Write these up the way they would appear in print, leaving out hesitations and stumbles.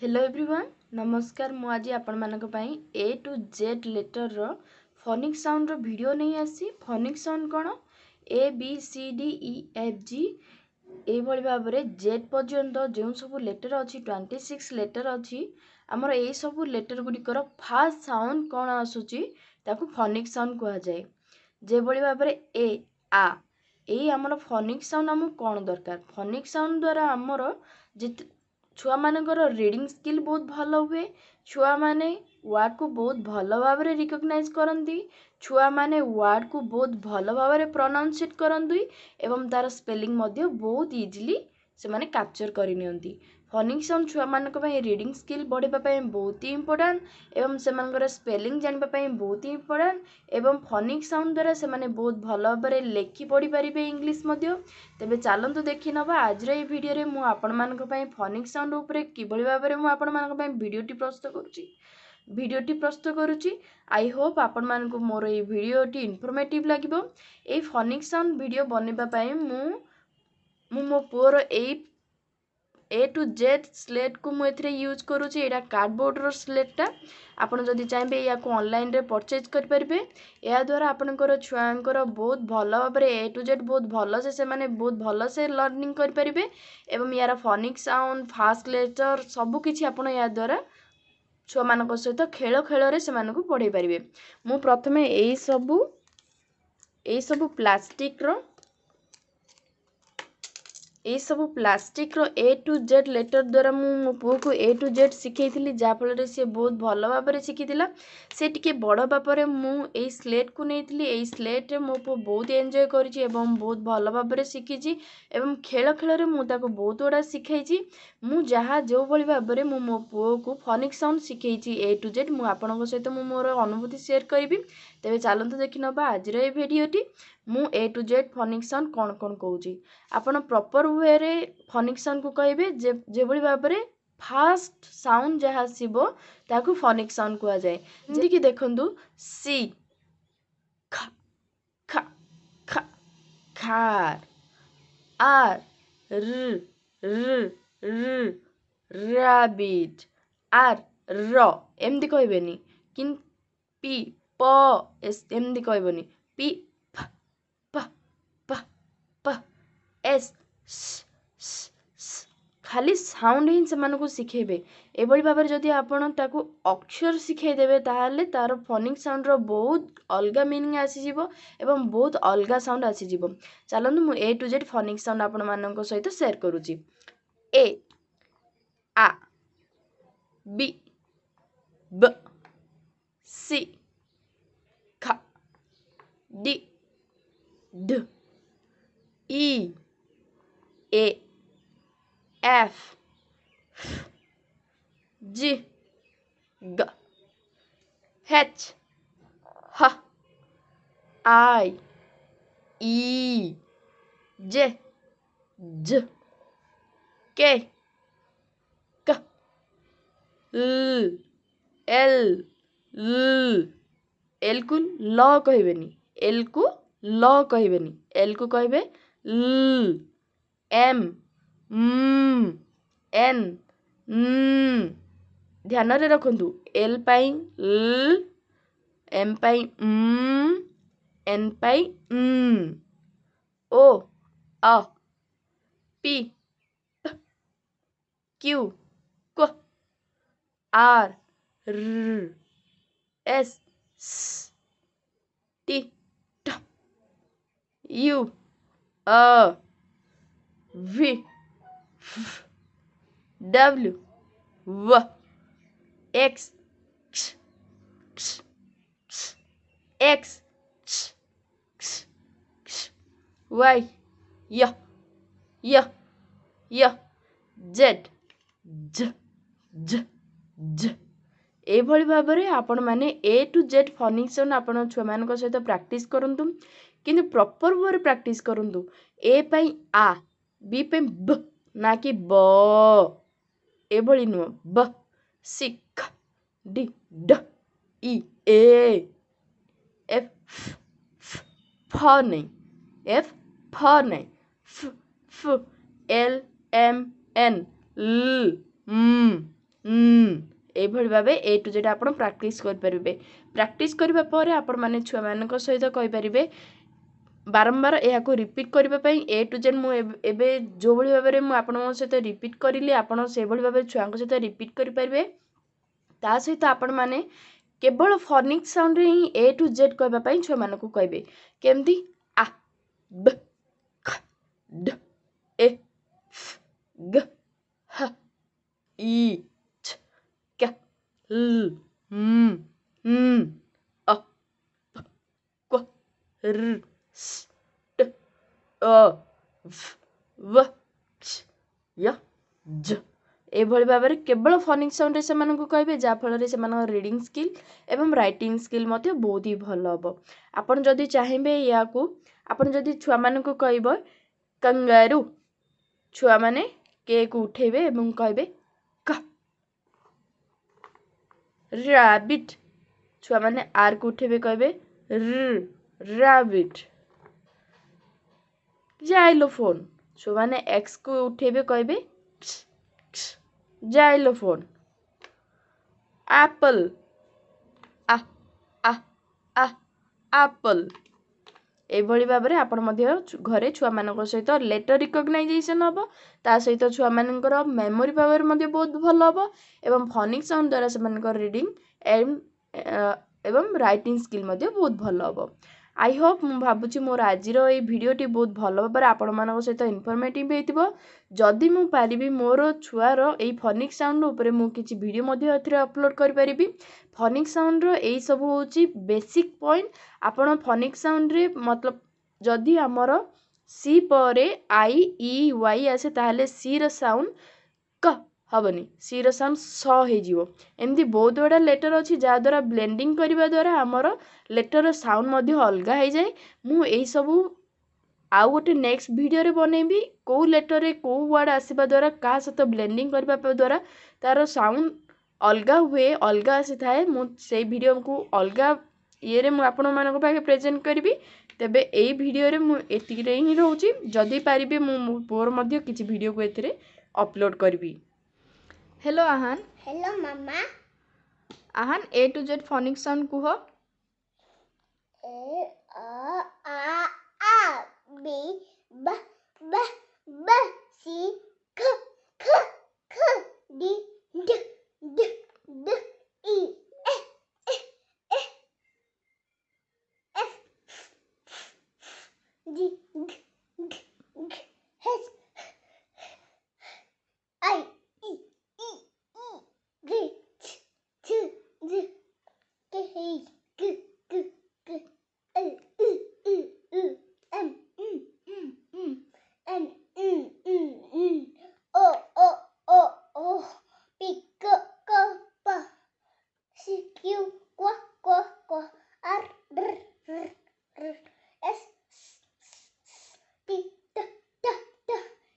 Hello everyone नमस्कार मु आज आपण मानक पई ए टू जेड लेटर रो फोनिक साउंड रो वीडियो नहीं आसी। फोनिक साउंड कोन A B C D E F G ए भली भाव रे जेड पर्यंत जो सब लेटर अछि 26 लेटर अछि हमर ए सब लेटर गुडी कर फास्ट साउंड कोन आसुची ताकू फोनिक साउंड कहा जाय। जे भली भाव रे ए आ ए हमर फोनिक साउंड हम कोन दरकार फोनिक साउंड द्वारा हमर जित छुआ मानकर रीडिंग स्किल बहुत भल हुए। छुआ माने वर्ड को बहुत भल भाव में रिकग्नाइज करती। छुआ माने वर्ड को बहुत भल भाव में प्रोनाउंसिएट करती एवं तार स्पेलिंग बहुत इजिली से माने कैप्चर करनियंती। फोनिक साउंड छुआ मानक पई रीडिंग स्किल बढ़ाइबा पई बहुत ही इंपोर्टेंट एवं से मानकर स्पेलिंग जानिबा पई बहुत ही इंपोर्टेंट एवं फोनिक साउंड द्वारा से माने बहुत भल भाव में लेखि पढ़ी पारिबे इंग्लिश मध्य। तेबे चलंतु देखि नबा आज रे वीडियो रे मु आपण मानक पई फोनिक साउंड ऊपर किबळी भाबरे मु आपण मानक पई वीडियोटी प्रस्तुत करूची। आई होप आपण मानक मोर ए वीडियोटी इन्फॉर्मेटिव लागिबो। ए फोनिक साउंड वीडियो बनेबा पई मु मो पुअर ए टू जेड स्लेट को मु एथरे यूज करूची। एटा कार्डबोर्ड रो स्लेट टा आपण जदि चाहेबे या को ऑनलाइन रे परचेज कर परबे। या द्वारा आपनकर छुआंकर बहुत भल भाबरे ए टू जेड बहुत भल से माने बहुत भल से लर्निंग कर परबे एवं यार फोनिक साउंड फास्ट लेटर सब किछि आपण या द्वारा छुआ मानक सहित खेल खेल रे से मानक पढ़ाई पारिबे। मु प्रथमे एई सब प्लास्टिक रो ए टू जेड लेटर द्वारा मो पुओ को ए टू जेड शिखेइथिली जा फल से बहुत भल भाव में शिखिथिला। से टिके बड़ बापर मु ए स्लेट को नेइथिली। ए स्लेट रे मो पुओ बहुत एंजॉय करिछि एवं बहुत भल भाव में शिखिछि एवं खेल खेल रे मु ताको बहुत बड़ा शिखाइछि। मु जहा जो भली भाव में मो पुओ को फोनिक साउंड शिखेइछि ए टू जेड मु आपनक सहित मु मोर अनुभूति शेयर करबी। तेबे चलंतु देखि नबा आज रे वीडियोटी मु ए टू जेड फोनिक साउंड कोन कोन कहूछि। आपण प्रॉपर वे रे फोनिक साउंड को कहबे जे भली भाव में फास्ट साउंड जहा सिबो ताकू फोनिक साउंड कहा जाए। जेंति कि देखंतु सी ख ख ख खार आर र र र रैबिट आर र एमदी कहबेनी किन पी प एस एमदी कहबनी पी फ प प प एस खाली साउंड ही से शिखेबे। एभली भाव में जदि आपण ताकू अक्षर शिखे देबे ताहले तार फोनिक साउंड रो बहुत अलगा मीनिंग आसी जिवो एवं बहुत अलगा साउंड आसी जिवो। चलंतु मु ए टू जेड फोनिक साउंड आपण मानक सहित शेयर करूची। ए आ बी ब सी ख डी ड ई ए एफ जी ग एच ह आई ई जे ज के क ल एल ल एल को ल कहबेनी एल को ल कहबेनी एल को कहबे ल एम एन ध्यान रे रखंतु एल पाई ल एम पाई एन पाई ओ अ पी क्यू क आर र एस टी ट यू अ वी डब्ल्यू व एक्स एक्स वाई य य य जेड ज ज ज एभली भाव में आपण माने ए टू जेड फोनिक साउंड आपण छुआ मान सहित प्रैक्टिस करंतु किंतु प्रॉपर वे प्रैक्टिस करंतु। ए पाई आ बी पे ब ना कि ब एभली नुह ब सी ख डी ड ई ए एफ फ नहीं एफ फ नहीं फ फ एल एम एन ल এইভাবে ভাবে A to Z ଆପଣ ପ୍ରାକ୍ଟିସ୍ କରିପାରିବେ। ପ୍ରାକ୍ଟିସ୍ କରିବା ପରେ ଆପଣମାନେ ଛୁଆମାନଙ୍କ ସହିତ କହିପାରିବେ ବାରମ୍ବାର ଏହାକୁ ରିପିଟ୍ କରିବା ପାଇଁ A to Z ମୁଁ ଏବେ ଯେଉଁଭଳି ଭାବରେ ମୁଁ ଆପଣଙ୍କ ସହିତ ରିପିଟ୍ କରିଲି ଆପଣ ସେଭଳି ଭାବରେ ଛୁଆଙ୍କ ସହିତ ରିପିଟ୍ କରିପାରିବେ। ତା ସହିତ ଆପଣମାନେ କେବଳ ଫନିକ୍ ସାଉଣ୍ଡରେ ହିଁ A to Z କହିବା ପାଇଁ ଛୁଆମାନଙ୍କୁ କହିବେ। କେମିତି ଆ ବ ଖ ଡ ଏ ଫ ଗ ହ ଇ ଛ କ ଲ ମ୍ ନ୍ ଅ ପ କ ର ସ ଟ ଅ ଭ ବ ଛ ୟ ଜ ଏଭଳି ଭାବରେ କେବଳ ଫନିକ୍ ସାଉଣ୍ଡରେ ସେମାନଙ୍କୁ କହିବେ ଯାହାଫଳରେ ସେମାନଙ୍କ ରିଡ଼ିଂ ସ୍କିଲ୍ ଏବଂ ରାଇଟିଂ ସ୍କିଲ୍ ମଧ୍ୟ ବହୁତ ହି ଭଲ ହେବ। ଆପଣ ଯଦି ଚାହିଁବେ ଏହାକୁ ଆପଣ ଯଦି ଛୁଆମାନଙ୍କୁ କହିବ କଙ୍ଗାରୁ ଛୁଆମାନେ କେକୁ ଉଠେଇବେ ଏବଂ କହିବେ କ। ରାବିଟ୍ ଛୁଆମାନେ ଆର୍କୁ ଉଠେଇବେ କହିବେ ରାବିଟ୍। ଜାଇଲୋଫୋନ୍ ଛୁଆମାନେ ଏକ୍ସକୁ ଉଠେଇବେ କହିବେ ଜାଇଲୋଫୋନ୍। ଆପଲ୍ ଆ ଆ ଆ ଆପଲ୍। ଏଭଳି ଭାବରେ ଆପଣ ମଧ୍ୟ ଘରେ ଛୁଆମାନଙ୍କ ସହିତ ଲେଟର୍ ରିକଗ୍ନାଇଜେସନ୍ ହେବ। ତା ସହିତ ଛୁଆମାନଙ୍କର ମେମୋରି ପାୱାର ମଧ୍ୟ ବହୁତ ଭଲ ହେବ ଏବଂ ଫନିକ୍ ସାଉଣ୍ଡ ଦ୍ୱାରା ସେମାନଙ୍କର ରିଡ଼ିଂ ଏବଂ ରାଇଟିଂ ସ୍କିଲ୍ ମଧ୍ୟ ବହୁତ ଭଲ ହେବ। ଆଇ ହୋପ୍ ମୁଁ ଭାବୁଛି ମୋର ଆଜିର ଏଇ ଭିଡ଼ିଓଟି ବହୁତ ଭଲ ଭାବରେ ଆପଣମାନଙ୍କ ସହିତ ଇନଫର୍ମେଟିଭ୍ ହେଇଥିବ। ଯଦି ମୁଁ ପାରିବି ମୋର ଛୁଆର ଏଇ ଫନିକ୍ ସାଉଣ୍ଡ ଉପରେ ମୁଁ କିଛି ଭିଡ଼ିଓ ମଧ୍ୟ ଏଥିରେ ଅପଲୋଡ଼ କରିପାରିବି। ଫନିକ୍ ସାଉଣ୍ଡର ଏଇସବୁ ହେଉଛି ବେସିକ୍ ପଏଣ୍ଟ। ଆପଣ ଫନିକ୍ ସାଉଣ୍ଡରେ ମତଲବ ଯଦି ଆମର ସି ପରେ ଆଇ ଇ ୱାଇ ଆସେ ତାହେଲେ ସିର ସାଉଣ୍ଡ କ ହେବନି, ସିର ସାଉଣ୍ଡ ସ ହେଇଯିବ। ଏମିତି ବହୁତ ଗୁଡ଼ା ଲେଟର୍ ଅଛି ଯାହାଦ୍ୱାରା ବ୍ଲେଣ୍ଡିଂ କରିବା ଦ୍ୱାରା ଆମର ଲେଟର୍ର ସାଉଣ୍ଡ ମଧ୍ୟ ଅଲଗା ହେଇଯାଏ। ମୁଁ ଏଇସବୁ ଆଉ ଗୋଟେ ନେକ୍ସଟ ଭିଡ଼ିଓରେ ବନେଇବି କେଉଁ ଲେଟର୍ରେ କେଉଁ ୱାର୍ଡ଼ ଆସିବା ଦ୍ୱାରା କାହା ସହିତ ବ୍ଲେଣ୍ଡିଂ କରିବା ଦ୍ୱାରା ତା'ର ସାଉଣ୍ଡ ଅଲଗା ହୁଏ, ଅଲଗା ଆସିଥାଏ। ମୁଁ ସେଇ ଭିଡ଼ିଓକୁ ଅଲଗା ଇଏରେ ମୁଁ ଆପଣମାନଙ୍କ ପାଖେ ପ୍ରେଜେଣ୍ଟ କରିବି। ତେବେ ଏଇ ଭିଡ଼ିଓରେ ମୁଁ ଏତିକିରେ ହିଁ ରହୁଛି। ଯଦି ପାରିବି ମୁଁ ମୋର ମଧ୍ୟ କିଛି ଭିଡ଼ିଓକୁ ଏଥିରେ ଅପଲୋଡ଼ କରିବି। ହ୍ୟାଲୋ ଆହାନ। हेलो मामा। Ahan A to Z phonic sound କୁହ। ए आ आ बी ब ब ब सी ख ख ख डी ड ड ड ई ए ए ए एफ जी ग ग ग एच आई ई ई ई जी च च जी के ही ग ग ग L U U U M N O O O O P Q Q P C Q Q Q Q R R R R S T T T T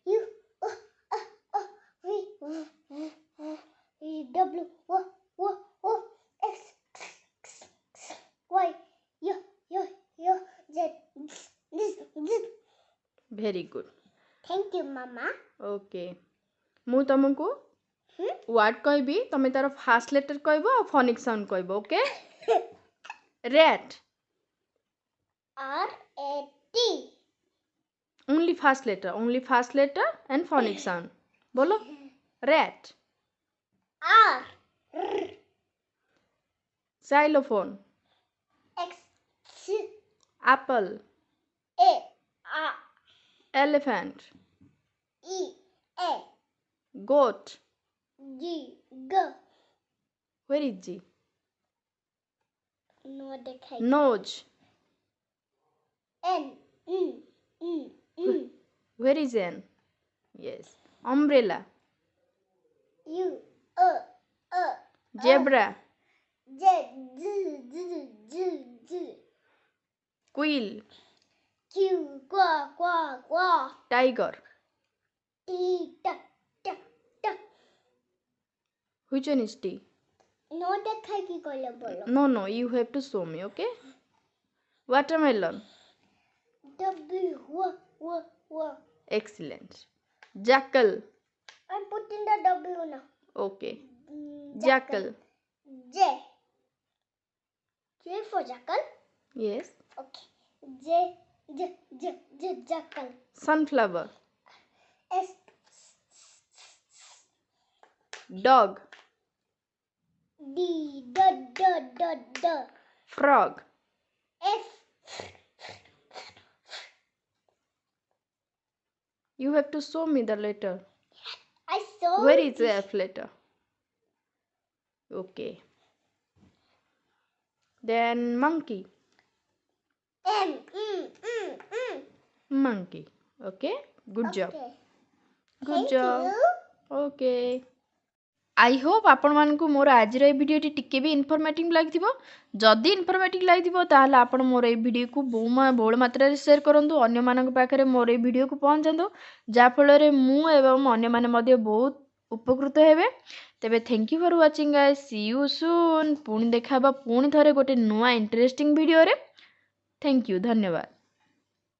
U V W X Y Z very good. Thank you mama. Okay ମୁଁ ତୁମକୁ ward କହିବି, ତୁମେ ତାର first letter କହିବ ଆଉ phonic sound କହିବ। Okay rate R A T only first letter and phonic sound बोलो rat R xylophone X apple A elephant E A goat G G where is G nose N where is N yes umbrella U zebra Z quill Q Q tiger T T T T which one is T No देखाई की कोले बोलो no you have to show me okay watermelon W excellent jackal I'm putting the W now okay Jackal. J. J for jackal. Yes. Okay. Jackal. Sunflower. S. Dog. D. Frog. F. You have to show me the letter. I saw. Where is the F letter? Okay. Then monkey. M. Monkey. Okay. Good job. Okay. Good Thank job. you. Okay. I hope आपण मानकु मोर आज रे video टिके भी informative लागिथिबो जदि informative लागिथिबो ताहले आपण मोर ए video को बहु मात्रा रे शेयर करंतु अन्य मानक पाखरे मोर ए वीडियो को पहुंचांतु जा फल रे मु एवं अन्य माने मध्ये बहुत उपकृत हेबे तेबे thank you for watching guys see you soon पुणी देखाबा पुणी थरे गोटे नुआ इंटरेस्टिंग वीडियो रे थैंक यू धन्यवाद।